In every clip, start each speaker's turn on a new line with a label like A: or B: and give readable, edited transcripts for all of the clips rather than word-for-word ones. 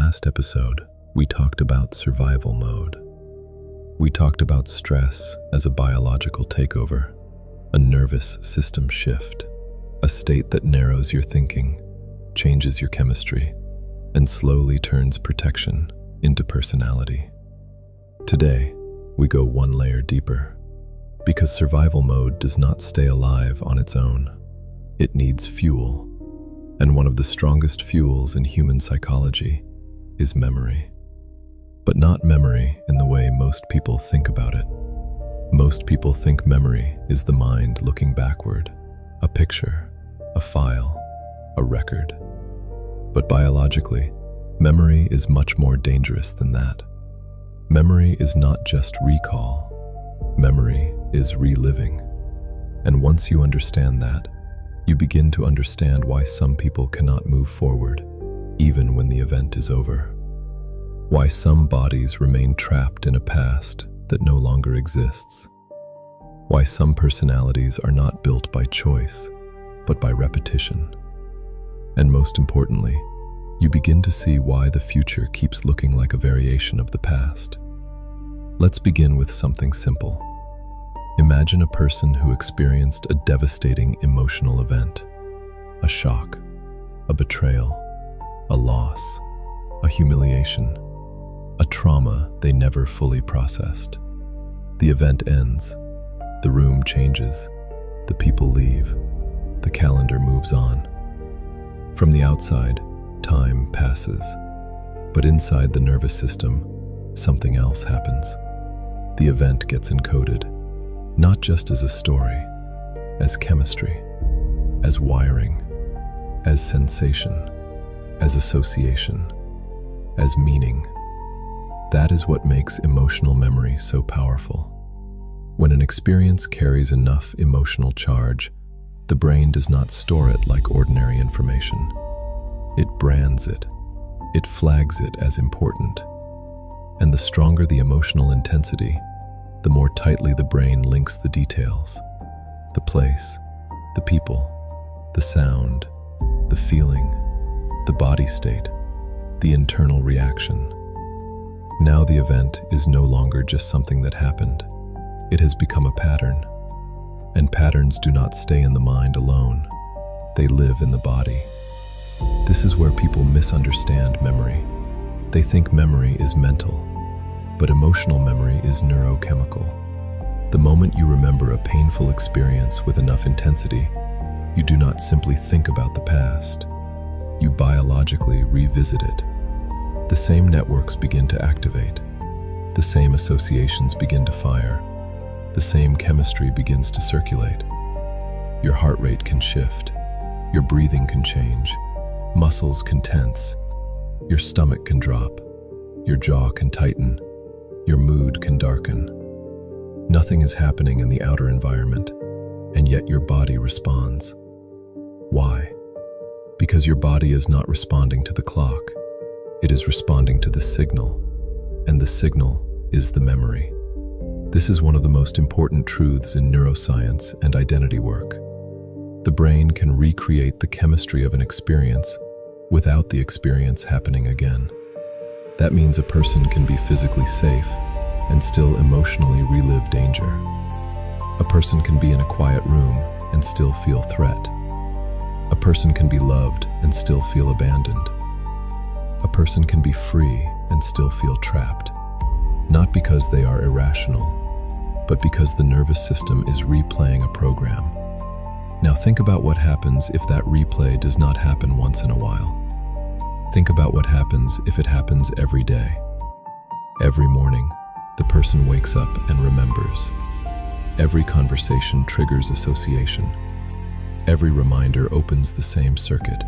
A: last episode, we talked about survival mode. We talked about stress as a biological takeover, a nervous system shift, a state that narrows your thinking, changes your chemistry, and slowly turns protection into personality. Today, we go one layer deeper, because survival mode does not stay alive on its own. It needs fuel, and one of the strongest fuels in human psychology is memory. But not memory in the way most people think about it. Most people think memory is the mind looking backward, a picture, a file, a record. But biologically, memory is much more dangerous than that. Memory is not just recall. Memory is reliving. And once you understand that, you begin to understand why some people cannot move forward, even when the event is over. Why some bodies remain trapped in a past that no longer exists. Why some personalities are not built by choice, but by repetition. And most importantly, you begin to see why the future keeps looking like a variation of the past. Let's begin with something simple. Imagine a person who experienced a devastating emotional event, a shock, a betrayal, a loss, a humiliation, a trauma they never fully processed. The event ends, the room changes, the people leave, the calendar moves on. From the outside, time passes, but inside the nervous system, something else happens. The event gets encoded, not just as a story, as chemistry, as wiring, as sensation, as association, as meaning. That is what makes emotional memory so powerful. When an experience carries enough emotional charge, the brain does not store it like ordinary information. It brands it. It flags it as important. And the stronger the emotional intensity, the more tightly the brain links the details, the place, the people, the sound, the feeling, the body state, the internal reaction. Now the event is no longer just something that happened. It has become a pattern. And patterns do not stay in the mind alone. They live in the body. This is where people misunderstand memory. They think memory is mental, but emotional memory is neurochemical. The moment you remember a painful experience with enough intensity, you do not simply think about the past. You biologically revisit it. The same networks begin to activate. The same associations begin to fire. The same chemistry begins to circulate. Your heart rate can shift. Your breathing can change. Muscles can tense. Your stomach can drop. Your jaw can tighten. Your mood can darken. Nothing is happening in the outer environment, and yet your body responds. Why? Because your body is not responding to the clock. It is responding to the signal, and the signal is the memory. This is one of the most important truths in neuroscience and identity work. The brain can recreate the chemistry of an experience without the experience happening again. That means a person can be physically safe and still emotionally relive danger. A person can be in a quiet room and still feel threat. A person can be loved and still feel abandoned. A person can be free and still feel trapped, not because they are irrational, but because the nervous system is replaying a program. Now think about what happens if that replay does not happen once in a while. Think about what happens if it happens every day. Every morning, the person wakes up and remembers. Every conversation triggers association. Every reminder opens the same circuit.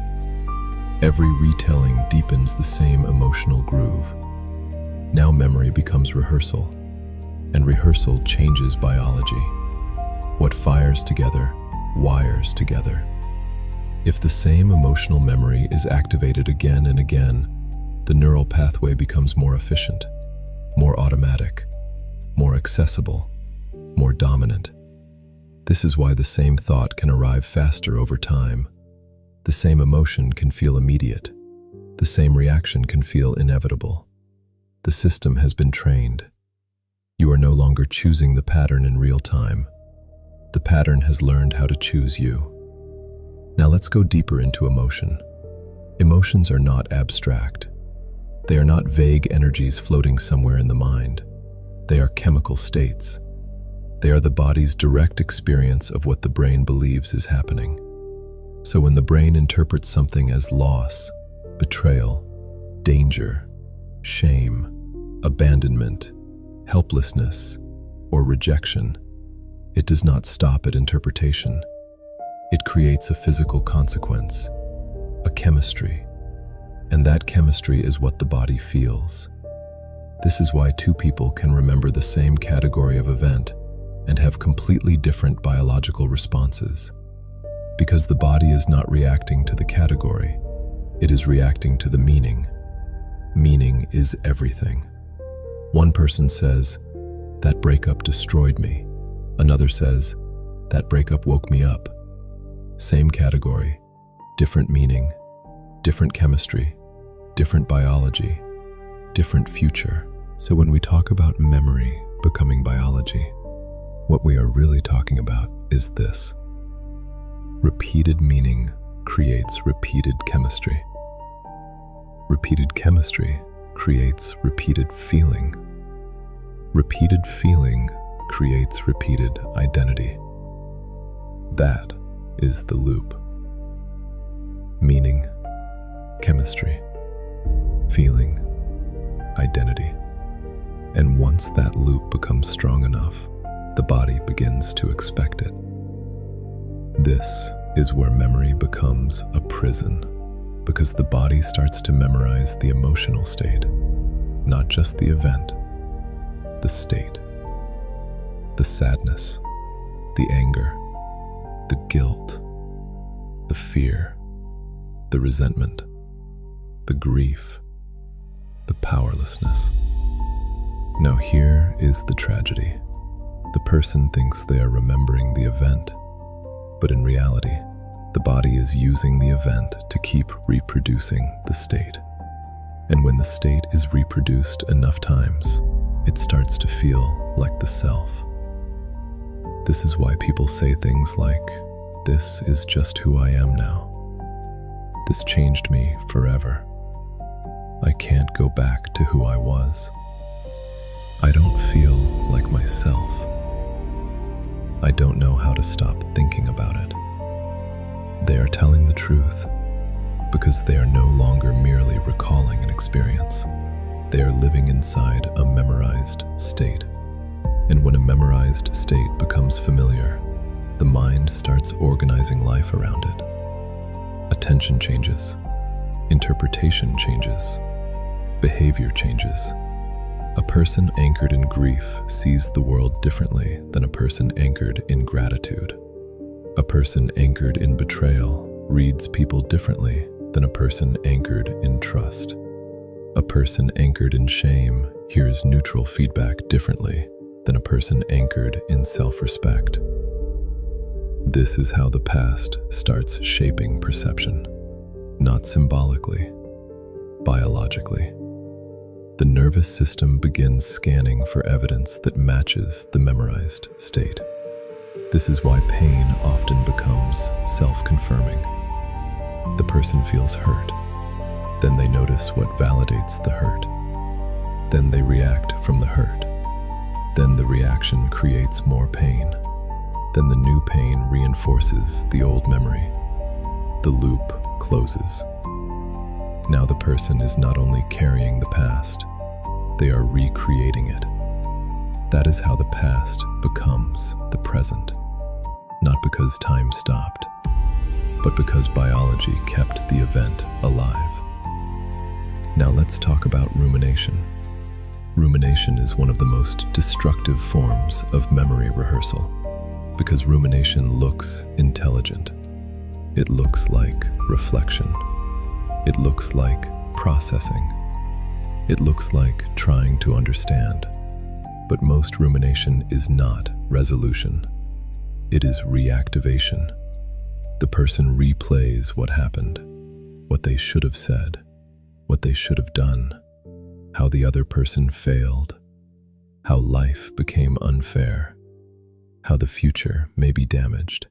A: Every retelling deepens the same emotional groove. Now memory becomes rehearsal, and rehearsal changes biology. What fires together, wires together. If the same emotional memory is activated again and again, the neural pathway becomes more efficient, more automatic, more accessible, more dominant. This is why the same thought can arrive faster over time. The same emotion can feel immediate. The same reaction can feel inevitable. The system has been trained. You are no longer choosing the pattern in real time. The pattern has learned how to choose you. Now let's go deeper into emotion. Emotions are not abstract. They are not vague energies floating somewhere in the mind. They are chemical states. They are the body's direct experience of what the brain believes is happening. So when the brain interprets something as loss, betrayal, danger, shame, abandonment, helplessness, or rejection, it does not stop at interpretation. It creates a physical consequence, a chemistry, and that chemistry is what the body feels. This is why two people can remember the same category of event and have completely different biological responses. Because the body is not reacting to the category, it is reacting to the meaning. Meaning is everything. One person says, "That breakup destroyed me." Another says, "That breakup woke me up." Same category, different meaning, different chemistry, different biology, different future. So when we talk about memory becoming biology, what we are really talking about is this. Repeated meaning creates repeated chemistry. Repeated chemistry creates repeated feeling. Repeated feeling creates repeated identity. That is the loop. Meaning, chemistry, feeling, identity. And once that loop becomes strong enough, the body begins to expect it. This is where memory becomes a prison, because the body starts to memorize the emotional state, not just the event, the state, the sadness, the anger, the guilt, the fear, the resentment, the grief, the powerlessness. Now here is the tragedy. The person thinks they are remembering the event, but in reality, the body is using the event to keep reproducing the state. And when the state is reproduced enough times, it starts to feel like the self. This is why people say things like, "This is just who I am now. This changed me forever. I can't go back to who I was. I don't feel like myself. I don't know how to stop thinking about it." They are telling the truth because they are no longer merely recalling an experience. They are living inside a memorized state. And when a memorized state becomes familiar, the mind starts organizing life around it. Attention changes, interpretation changes, behavior changes. A person anchored in grief sees the world differently than a person anchored in gratitude. A person anchored in betrayal reads people differently than a person anchored in trust. A person anchored in shame hears neutral feedback differently than a person anchored in self-respect. This is how the past starts shaping perception, not symbolically, biologically. The nervous system begins scanning for evidence that matches the memorized state. This is why pain often becomes self-confirming. The person feels hurt. Then they notice what validates the hurt. Then they react from the hurt. Then the reaction creates more pain. Then the new pain reinforces the old memory. The loop closes. Now the person is not only carrying the past, they are recreating it. That is how the past becomes the present. Not because time stopped, but because biology kept the event alive. Now let's talk about rumination. Rumination is one of the most destructive forms of memory rehearsal, because rumination looks intelligent. It looks like reflection. It looks like processing. It looks like trying to understand. But most rumination is not resolution. It is reactivation. The person replays what happened, what they should have said, what they should have done, how the other person failed, how life became unfair, how the future may be damaged,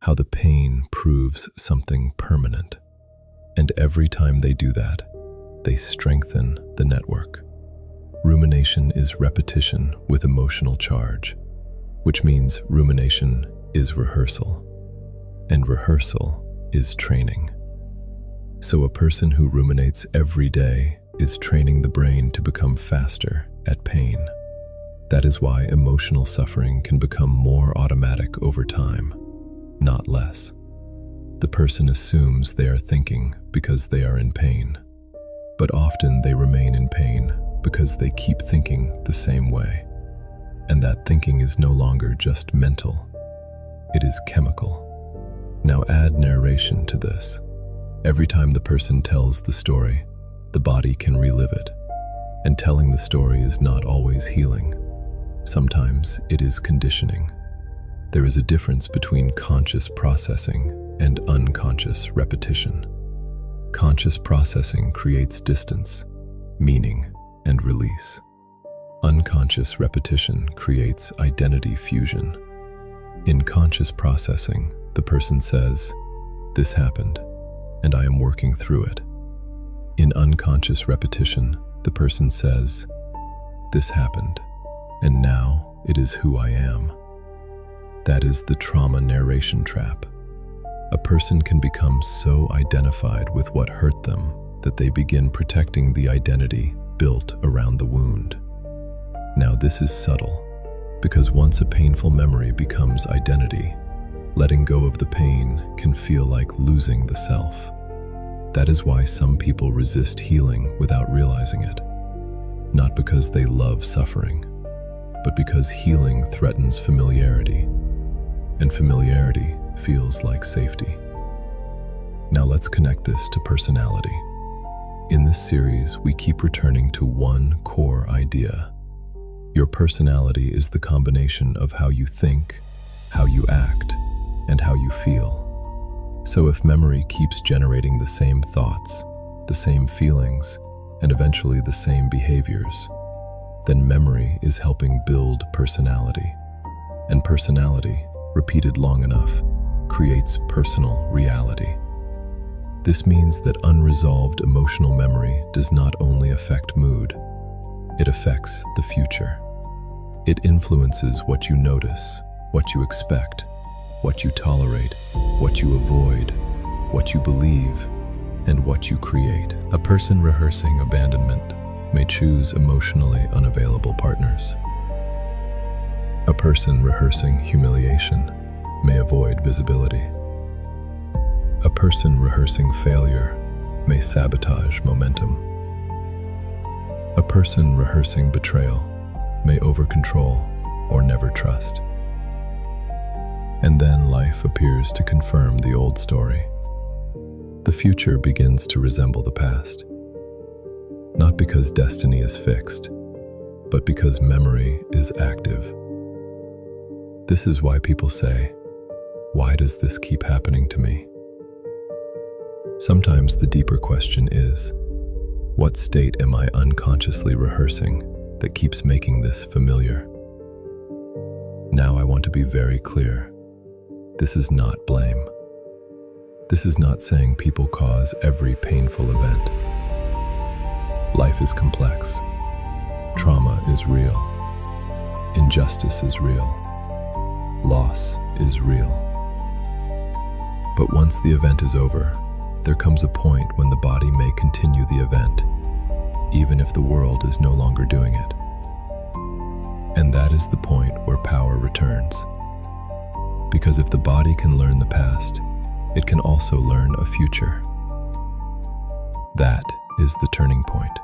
A: how the pain proves something permanent. And every time they do that, they strengthen the network. Rumination is repetition with emotional charge, which means rumination is rehearsal, and rehearsal is training. So a person who ruminates every day is training the brain to become faster at pain. That is why emotional suffering can become more automatic over time, not less. The person assumes they are thinking because they are in pain, but often they remain in pain because they keep thinking the same way. And that thinking is no longer just mental, it is chemical. Now add narration to this. Every time the person tells the story, the body can relive it. And telling the story is not always healing. Sometimes it is conditioning. There is a difference between conscious processing and unconscious repetition. Conscious processing creates distance, meaning, and release. Unconscious repetition creates identity fusion. In conscious processing, the person says, "This happened, and I am working through it." In unconscious repetition, the person says, "This happened, and now it is who I am." That is the trauma narration trap. A person can become so identified with what hurt them that they begin protecting the identity built around the wound. Now this is subtle, because once a painful memory becomes identity, letting go of the pain can feel like losing the self. That is why some people resist healing without realizing it. Not because they love suffering, but because healing threatens familiarity, and familiarity feels like safety. Now let's connect this to personality. In this series, we keep returning to one core idea. Your personality is the combination of how you think, how you act, and how you feel. So if memory keeps generating the same thoughts, the same feelings, and eventually the same behaviors, then memory is helping build personality. And personality, repeated long enough, creates personal reality. This means that unresolved emotional memory does not only affect mood, it affects the future. It influences what you notice, what you expect, what you tolerate, what you avoid, what you believe, and what you create. A person rehearsing abandonment may choose emotionally unavailable partners. A person rehearsing humiliation may avoid visibility. A person rehearsing failure may sabotage momentum. A person rehearsing betrayal may over-control or never trust. And then life appears to confirm the old story. The future begins to resemble the past. Not because destiny is fixed, but because memory is active. This is why people say, "Why does this keep happening to me?" Sometimes the deeper question is, what state am I unconsciously rehearsing that keeps making this familiar? Now I want to be very clear. This is not blame. This is not saying people cause every painful event. Life is complex. Trauma is real. Injustice is real. Loss is real. But once the event is over, there comes a point when the body may continue the event, even if the world is no longer doing it. And that is the point where power returns. Because if the body can learn the past, it can also learn a future. That is the turning point.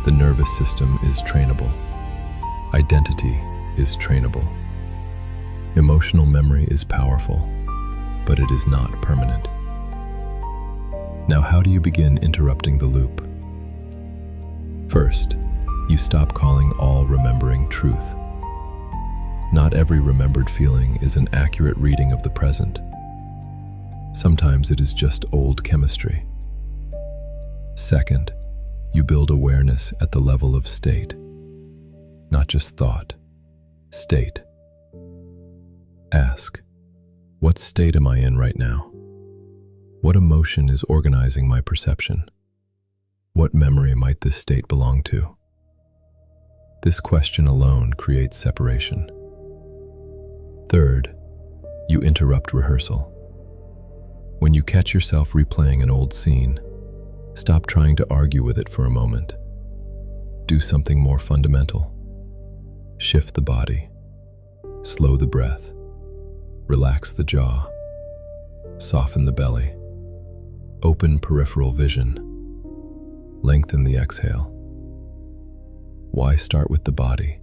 A: The nervous system is trainable. Identity is trainable. Emotional memory is powerful, but it is not permanent. Now, how do you begin interrupting the loop? First, you stop calling all remembering truth. Not every remembered feeling is an accurate reading of the present. Sometimes it is just old chemistry. Second, you build awareness at the level of state, not just thought, state. Ask, what state am I in right now? What emotion is organizing my perception? What memory might this state belong to? This question alone creates separation. Third, you interrupt rehearsal. When you catch yourself replaying an old scene, stop trying to argue with it for a moment. Do something more fundamental. Shift the body. Slow the breath. Relax the jaw. Soften the belly. Open peripheral vision. Lengthen the exhale. Why start with the body?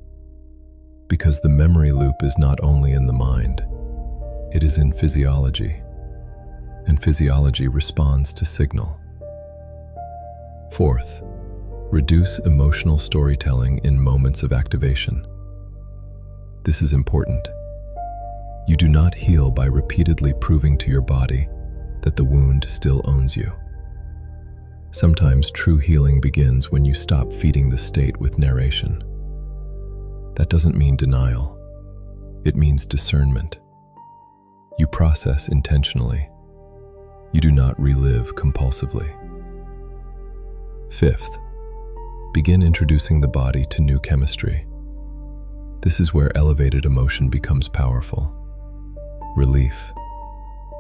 A: Because the memory loop is not only in the mind, it is in physiology, and physiology responds to signal. Fourth, reduce emotional storytelling in moments of activation. This is important. You do not heal by repeatedly proving to your body that the wound still owns you. Sometimes true healing begins when you stop feeding the state with narration. That doesn't mean denial. It means discernment. You process intentionally. You do not relive compulsively. Fifth, begin introducing the body to new chemistry. This is where elevated emotion becomes powerful. Relief,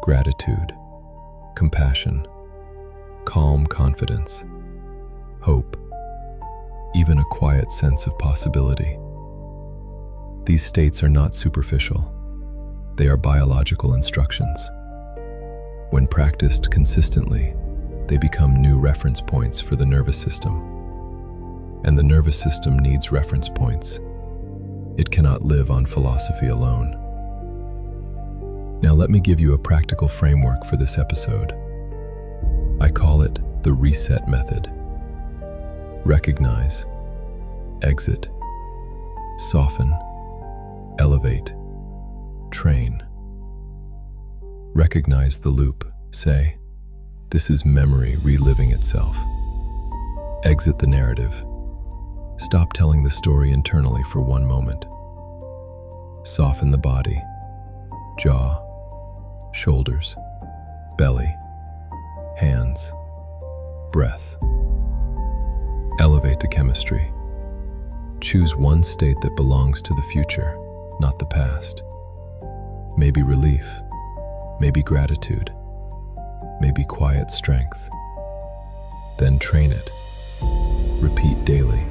A: gratitude, compassion, calm confidence, hope, even a quiet sense of possibility. These states are not superficial. They are biological instructions. When practiced consistently, they become new reference points for the nervous system. And the nervous system needs reference points. It cannot live on philosophy alone. Now let me give you a practical framework for this episode. I call it the reset method. Recognize, exit, soften, elevate, train. Recognize the loop. Say, this is memory reliving itself. Exit the narrative. Stop telling the story internally for one moment. Soften the body, jaw, shoulders, belly, hands, breath. Elevate the chemistry. Choose one state that belongs to the future, not the past. Maybe relief, maybe gratitude, maybe quiet strength. Then train it. Repeat daily,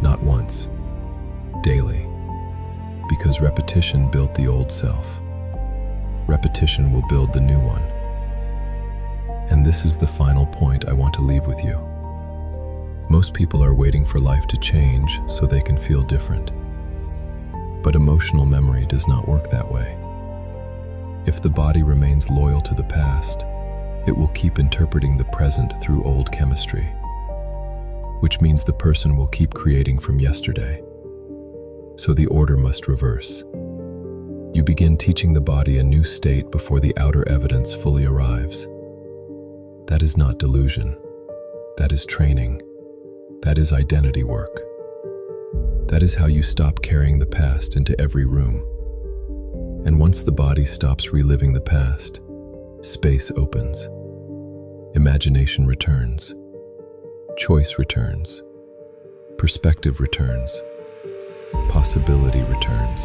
A: not once, daily. Because repetition built the old self. Repetition will build the new one. And this is the final point I want to leave with you. Most people are waiting for life to change so they can feel different. But emotional memory does not work that way. If the body remains loyal to the past, it will keep interpreting the present through old chemistry, which means the person will keep creating from yesterday. So the order must reverse. You begin teaching the body a new state before the outer evidence fully arrives. That is not delusion. That is training. That is identity work. That is how you stop carrying the past into every room. And once the body stops reliving the past, space opens. Imagination returns. Choice returns. Perspective returns. Possibility returns.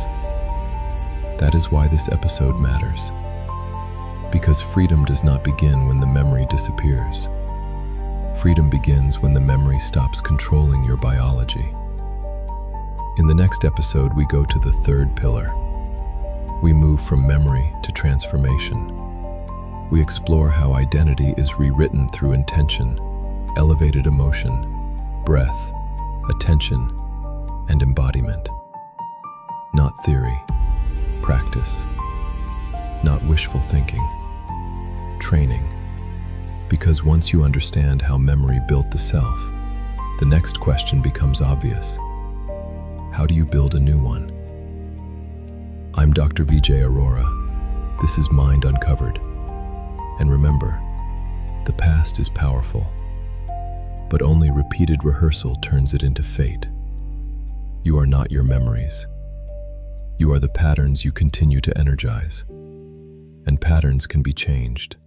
A: That is why this episode matters. Because freedom does not begin when the memory disappears. Freedom begins when the memory stops controlling your biology. In the next episode, we go to the third pillar. We move from memory to transformation. We explore how identity is rewritten through intention, elevated emotion, breath, attention, and embodiment. Not theory, practice. Not wishful thinking, training. Because once you understand how memory built the self, the next question becomes obvious. How do you build a new one? I'm Dr. Vijay Arora. This is Mind Uncovered. And remember, the past is powerful, but only repeated rehearsal turns it into fate. You are not your memories. You are the patterns you continue to energize. And patterns can be changed.